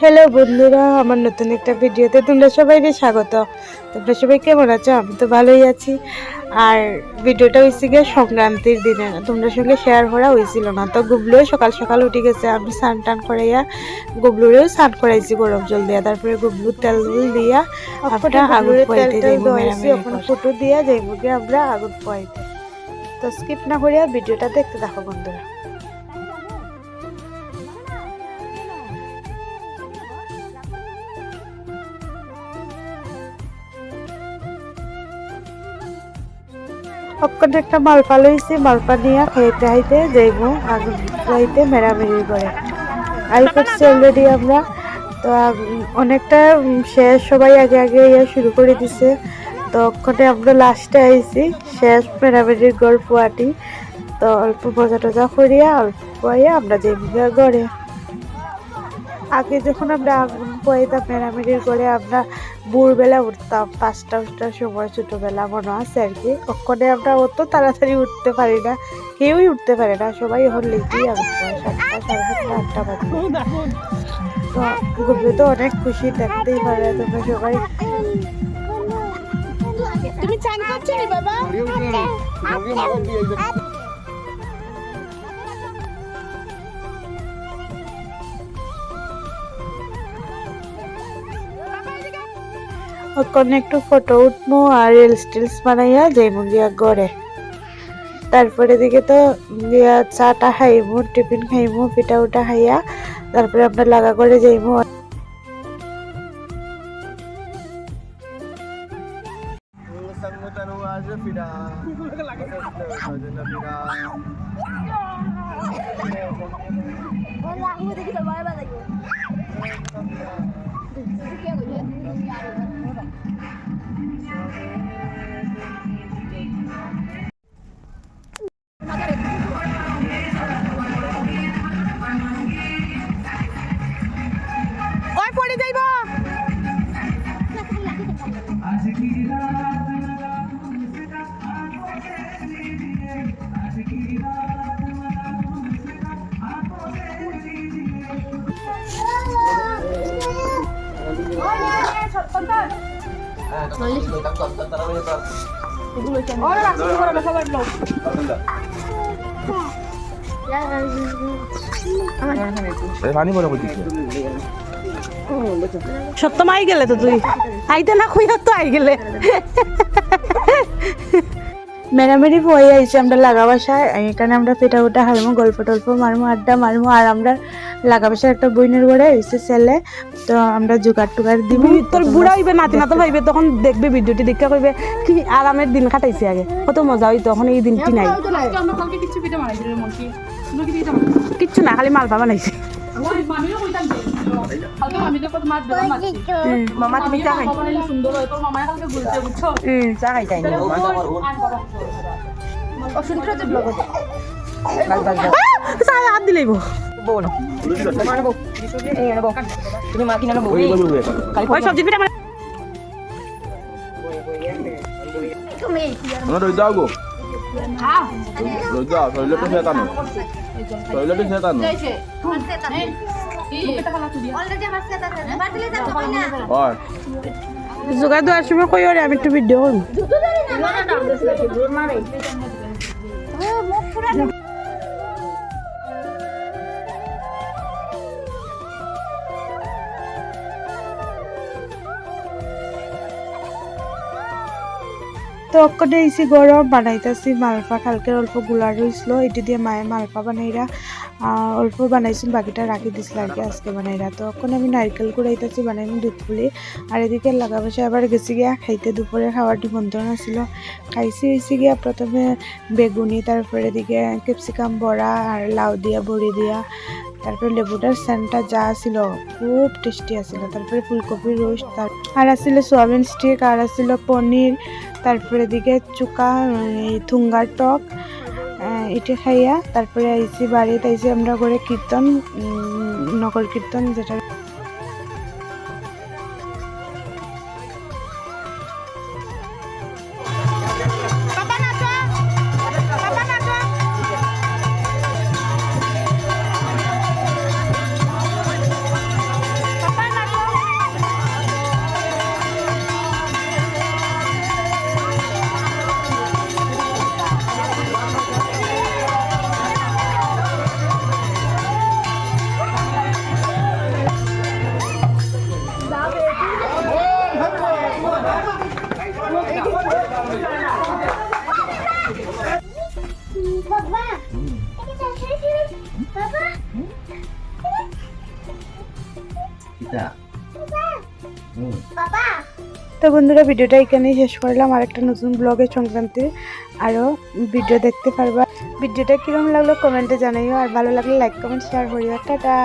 Hello বন্ধুরা, আমার নতুন একটা ভিডিওতে তোমরা সবাইকে স্বাগত। তোমরা সবাই কেমন আছো? আমি তো ভালোই আছি। আর ভিডিওটা হয়েছে গিয়ে সংক্রান্তির দিনে, তোমরা সঙ্গে শেয়ার করা হয়েছিল না। তো গুবলুও সকাল সকাল উঠে গেছে, আমি স্নান টান করাইয়া গুবলুরেও স্নান করাইছি গরম জল দিয়া। তারপরে গুবলু তেল দিয়া আমরা আগুন পোয়াইতে যাইব, ফটো দিয়া যাইব গিয়ে আমরা আগুন পোয়াইতে। তো স্কিপ না করিয়া ভিডিওটা দেখতে থাকো বন্ধুরা। অক্ষণ একটা মালপা লইছি, মালপা নিয়ে খাইতে খাইতে যাইব আগুন খাইতে মেরামেরি করে আই করছি অলরেডি আমরা। তো অনেকটা শেষ, সবাই আগে আগে ইয়ে শুরু করে দিছে। তো ওখানে আমরা লাস্টে আইছি শেষ মেরামেরির গল্প আটি। তো অল্প মজা টজা করিয়া অল্প পয়া আমরা যাইব ঘরে। আগে যখন আমরা আগুন পোয়াইতাম মেরামেরির করে, আমরা ভোরবেলা উঠতাম 5টার সময়, ছোটবেলা মনে আছে আর কি। ওখানে আমরা অত তাড়াতাড়ি উঠতে পারি না, কেউই উঠতে পারে না, সবাই এখন লেটেই আগুন পোয়া, 7টা, 7:30, 8টা বাজে। তো গুবলু তো অনেক খুশি, দেখতেই পারে তোমরা সবাই। তুমি চান করছো বাবা? ওখানে একটু ফটো উঠবো আর রিলস টিলস বানাইয়া যাইমু গিয়া ঘরে। তারপরে দিকে তো চাটা খাইমু, টিফিন খাইমু, পিঠা উঠা খাইয়া তারপরে আমরা লাগা করে যাইমু। ওই পড়ে যাইব। সত্যম আই গেলে তো তুই আইতে না খুঁজে তো আই গেলে। মেরামেরি বই আইছি আমরা লাগা বাসায়। এখানে আমরা পিঠা উঠা হারমো, গল্প টল্প মারমো, আড্ডা মারমো। আর আমরা লাগা বাসায় একটা বইনের ঘরে হয়েছে ছেলে, তো আমরা জোগাড় টুগাড় দিব। তোর বুড়া হইবে, নাতি নাতো হইবে, তখন দেখবে ভিডিওটি দেখে কইবে কি আরামের দিন কাটাইছে আগে, কত মজা হইতো। তখন এই দিনটি নাই, কিচ্ছু না, খালি মালপা বানাইছি। মামা তুমি চা খাই, চা খাইতাই হাত দিলেইব। তুমি মা কিনা সবজি পিঠা যাও গো, যাও টয়লেটে সেতানো, টয়লেটে সেতানো। যোগাড় দেওয়ার সময় কই ওরে আমি একটু ভিডিও করব। তো অক্ষণে এসি গরম বানাইতেছি মালপা, কালকের অল্প গুলা রইছিল, এটি দিয়ে মায়ে মালপা বানাইরা অল্প বানাইছিল, বাকিটা রাখি দিছিল আর কি আজকে বানাইরা। তো ওখানে আমি নারকেল কুড়াইতেছি বানাইনি দুধ পুলি। আর এদিকে লাগা বসে আবার গেছি গিয়া খাইতে, দুপুরে খাওয়ার নিমন্ত্রণ ছিল। খাইছি হয়েছি গিয়া প্রথমে বেগুনি, তারপরে এদিকে ক্যাপসিকাম বড়া আর লাউ দিয়া বড়ি দিয়া, তারপরে লেবুটার সেন্টটা যা ছিল খুব টেস্টি আছিল। তারপরে ফুলকপির রোস্ট, আর আছিল সোয়াবিন স্টিক, আর আছিল পনির, তারপরে দিকে চুকা থুঙ্গার টক, এটা খাইয়া তারপরে আইসি বাড়িতে। আইসি আমরা করে কীর্তন, নগর কীর্তন যেটা তো বন্ধুরা ভিডিওটা এখানেই শেষ করলাম। আর একটা নতুন ব্লগের সংক্রান্তি আরও ভিডিও দেখতে পারবা। ভিডিওটা কীরকম লাগলো কমেন্টে জানাইও, আর ভালো লাগলে লাইক কমেন্ট শেয়ার করিও। টাটা।